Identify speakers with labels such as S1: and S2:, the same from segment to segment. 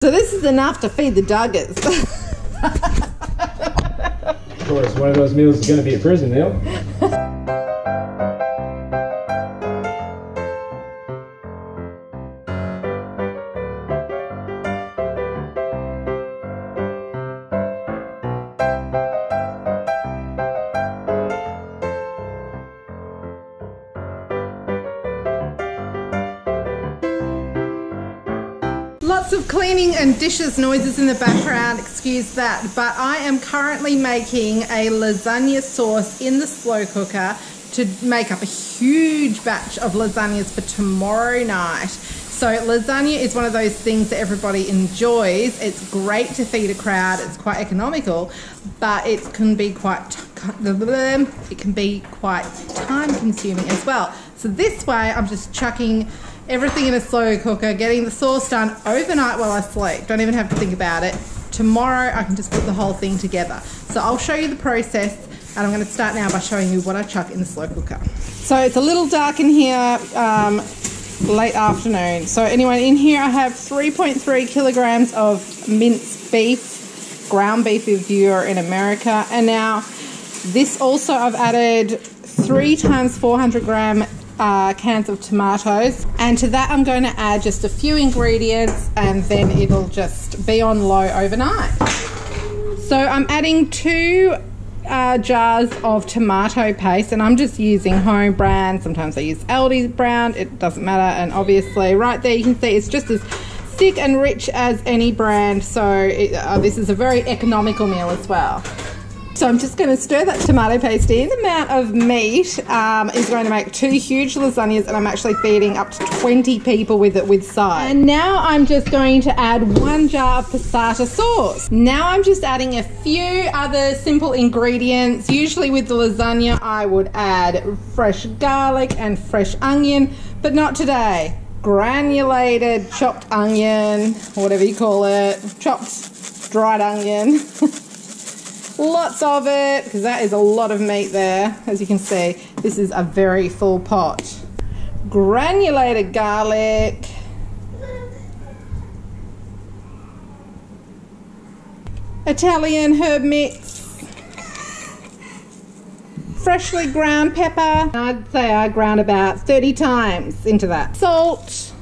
S1: So this is enough to feed the Duggars.
S2: Of course, one of those meals is going to be a prison meal.
S1: Lots of cleaning and dishes noises in the background, excuse that, but I am currently making a lasagna sauce in the slow cooker to make up a huge batch of lasagnes for tomorrow night. So lasagna is one of those things that everybody enjoys. It's great to feed a crowd, it's quite economical, but it can be quite time consuming as well. So this way I'm just chucking everything in a slow cooker, getting the sauce done overnight while I sleep. Don't even have to think about it. Tomorrow I can just put the whole thing together. So I'll show you the process, and I'm going to start now by showing you what I chuck in the slow cooker. So it's a little dark in here, late afternoon. So anyway, in here I have 3.3 kilograms of minced beef, ground beef if you're in America. And now this also I've added 3 times 400 gram cans of tomatoes, and to that I'm going to add just a few ingredients, and then it'll just be on low overnight. So I'm adding 2 jars of tomato paste, and I'm just using home brand. Sometimes I use Aldi's brand, it doesn't matter. And obviously right there you can see it's just as thick and rich as any brand, so this is a very economical meal as well. So I'm just going to stir that tomato paste in. The amount of meat is going to make 2 huge lasagnas, and I'm actually feeding up to 20 people with it with side. And now I'm just going to add 1 jar of passata sauce. Now I'm just adding a few other simple ingredients. Usually with the lasagna I would add fresh garlic and fresh onion, but not today. Granulated chopped onion, whatever you call it, chopped dried onion. Lots of it, because that is a lot of meat there. As you can see, this is a very full pot. Granulated garlic. Italian herb mix. Freshly ground pepper. I'd say I ground about 30 times into that. Salt.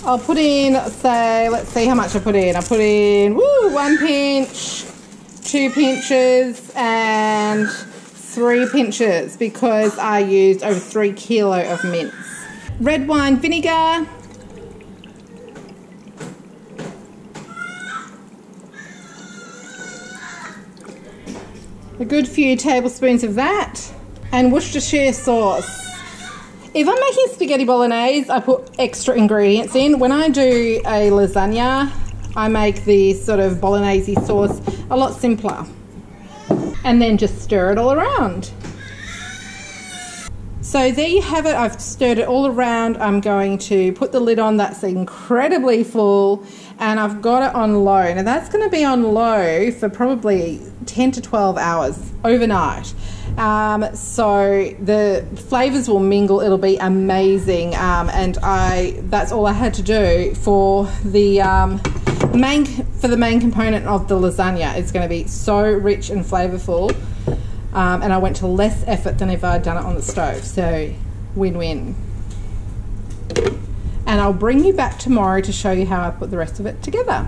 S1: I'll put in, say, let's see how much I put in. I put in, 1 pinch. 2 pinches and 3 pinches, because I used over 3 kilo of mince. Red wine vinegar. A good few tablespoons of that. And Worcestershire sauce. If I'm making spaghetti bolognese, I put extra ingredients in. When I do a lasagna, I make the sort of bolognese sauce a lot simpler, and then just stir it all around. So there you have it. I've stirred it all around. I'm going to put the lid on. That's incredibly full, and I've got it on low. Now that's going to be on low for probably 10 to 12 hours overnight. So the flavors will mingle. It'll be amazing. And that's all I had to do for the main component of the lasagna. It's going to be so rich and flavorful, and I went to less effort than if I'd done it on the stove, so win-win. And I'll bring you back tomorrow to show you how I put the rest of it together.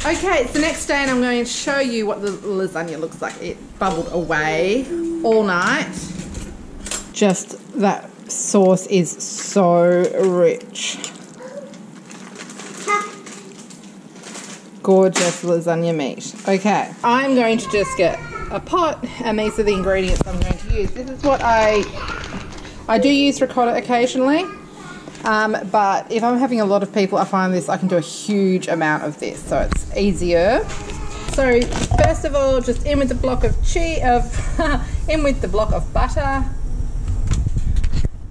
S1: Okay, it's the next day, and I'm going to show you what the lasagna looks like. It bubbled away all night. Just that sauce is so rich. Gorgeous lasagna meat. Okay, I'm going to just get a pot, and these are the ingredients I'm going to use. This is what I do use ricotta occasionally, but if I'm having a lot of people, I find I can do a huge amount of this, so it's easier. So first of all, just in with the block of butter,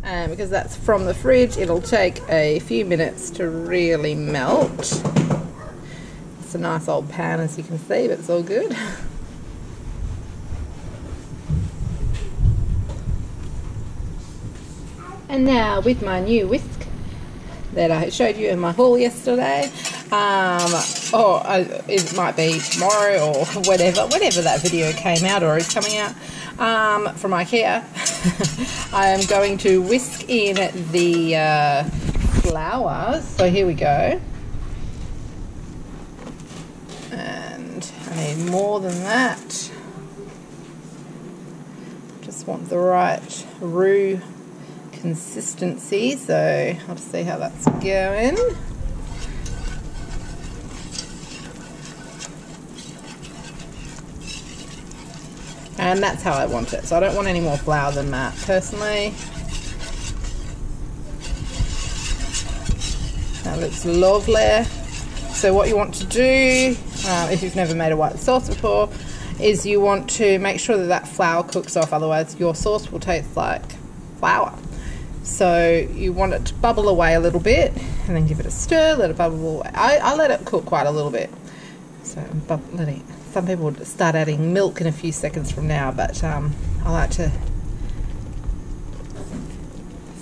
S1: and because that's from the fridge, it'll take a few minutes to really melt. It's a nice old pan, as you can see, but it's all good. And now with my new whisk that I showed you in my haul yesterday, It might be tomorrow or whenever that video came out or is coming out from IKEA. I am going to whisk in the flour. So here we go. And I need more than that. Just want the right roux consistency, so I'll just see how that's going. And that's how I want it. So I don't want any more flour than that, personally. That looks lovely. So what you want to do, if you've never made a white sauce before, is you want to make sure that that flour cooks off, otherwise your sauce will taste like flour. So you want it to bubble away a little bit and then give it a stir, let it bubble away. I let it cook quite a little bit. So some people would start adding milk in a few seconds from now, but I like to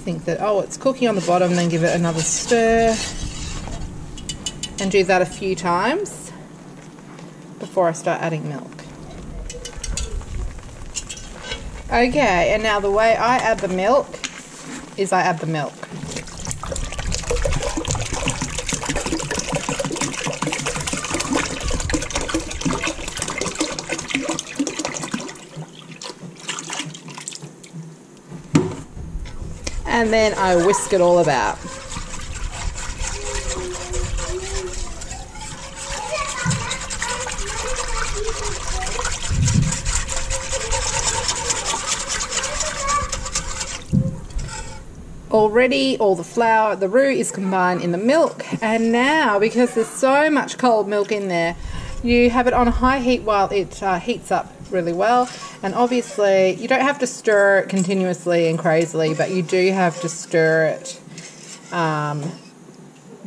S1: think that, oh, it's cooking on the bottom, then give it another stir and do that a few times before I start adding milk. Okay, and now the way I add the milk is I add the milk. And then I whisk it all about. Already all the flour, the roux is combined in the milk, and now because there's so much cold milk in there, you have it on high heat while it heats up really well. And obviously you don't have to stir it continuously and crazily, but you do have to stir it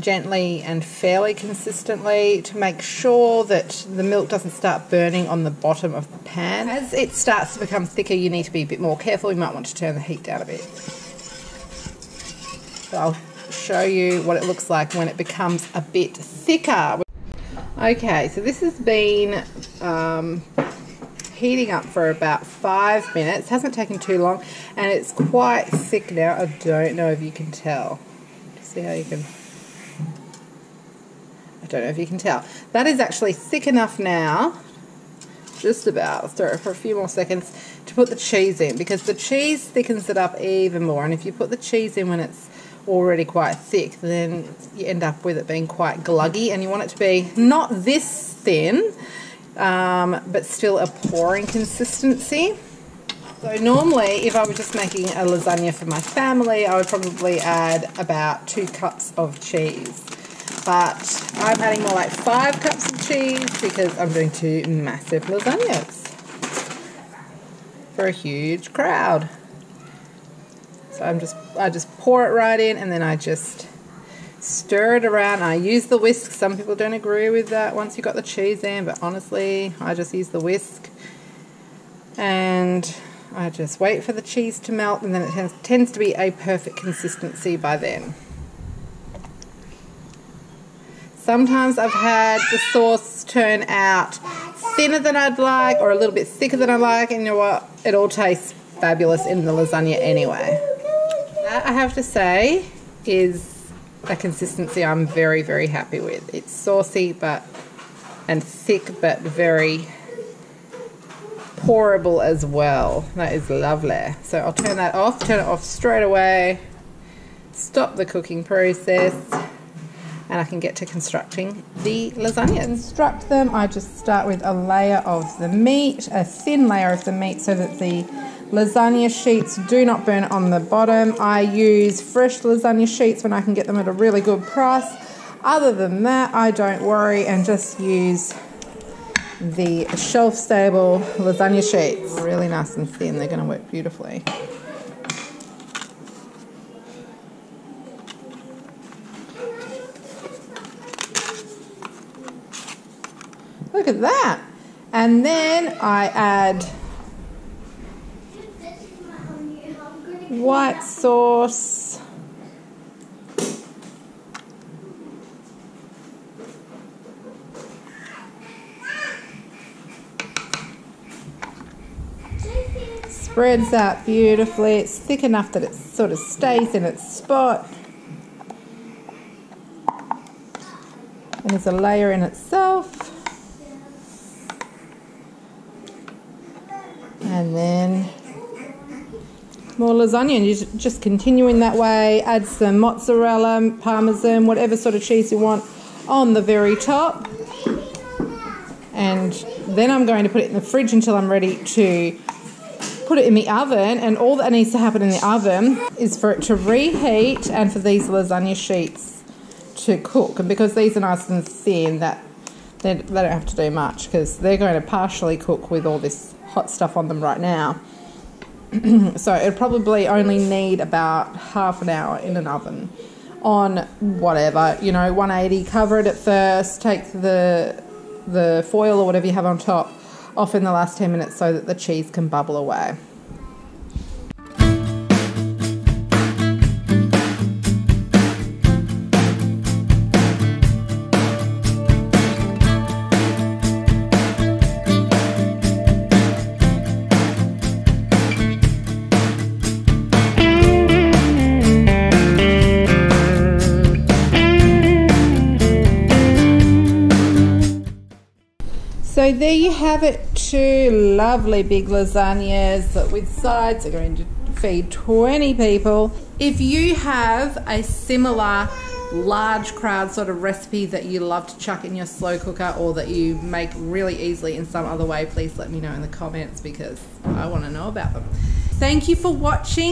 S1: gently and fairly consistently to make sure that the milk doesn't start burning on the bottom of the pan. As it starts to become thicker, you need to be a bit more careful. You might want to turn the heat down a bit. So I'll show you what it looks like when it becomes a bit thicker. Okay, so this has been heating up for about 5 minutes. Hasn't taken too long, and it's quite thick now. I don't know if you can tell. See how you can... I don't know if you can tell. That is actually thick enough now, just about. Stir it for a few more seconds to put the cheese in, because the cheese thickens it up even more. And if you put the cheese in when it's already quite thick, then you end up with it being quite gluggy, and you want it to be not this thin, but still a pouring consistency. So normally, if I were just making a lasagna for my family, I would probably add about 2 cups of cheese. But I'm adding more like 5 cups of cheese because I'm doing 2 massive lasagnas for a huge crowd. So I just pour it right in, and then I just stir it around. I use the whisk. Some people don't agree with that once you've got the cheese in, but honestly, I just use the whisk. And I just wait for the cheese to melt, and then it tends to be a perfect consistency by then. Sometimes I've had the sauce turn out thinner than I'd like, or a little bit thicker than I like, and you know what? It all tastes fabulous in the lasagna anyway. That, I have to say, is a consistency I'm very, very happy with. It's saucy and thick, but very pourable as well. That is lovely. So I'll turn that off, turn it off straight away, stop the cooking process, and I can get to constructing the lasagna. To construct them, I just start with a layer of the meat, a thin layer of the meat, so that the lasagna sheets do not burn on the bottom. I use fresh lasagna sheets when I can get them at a really good price. Other than that, I don't worry and just use the shelf-stable lasagna sheets. Really nice and thin. They're going to work beautifully. Look at that. And then I add white sauce, spreads out beautifully. It's thick enough that it sort of stays in its spot. And there's a layer in itself. And then more lasagna, and you're just continuing that way. Add some mozzarella, parmesan, whatever sort of cheese you want on the very top. And then I'm going to put it in the fridge until I'm ready to put it in the oven. And all that needs to happen in the oven is for it to reheat and for these lasagna sheets to cook. And because these are nice and thin, that they don't have to do much, because they're going to partially cook with all this hot stuff on them right now. So it'll probably only need about half an hour in an oven on whatever, 180. Cover it at first, take the foil or whatever you have on top off in the last 10 minutes so that the cheese can bubble away. So there you have it, 2 lovely big lasagnes with sides. They're going to feed 20 people. If you have a similar large crowd sort of recipe that you love to chuck in your slow cooker, or that you make really easily in some other way, please let me know in the comments, because I want to know about them. Thank you for watching.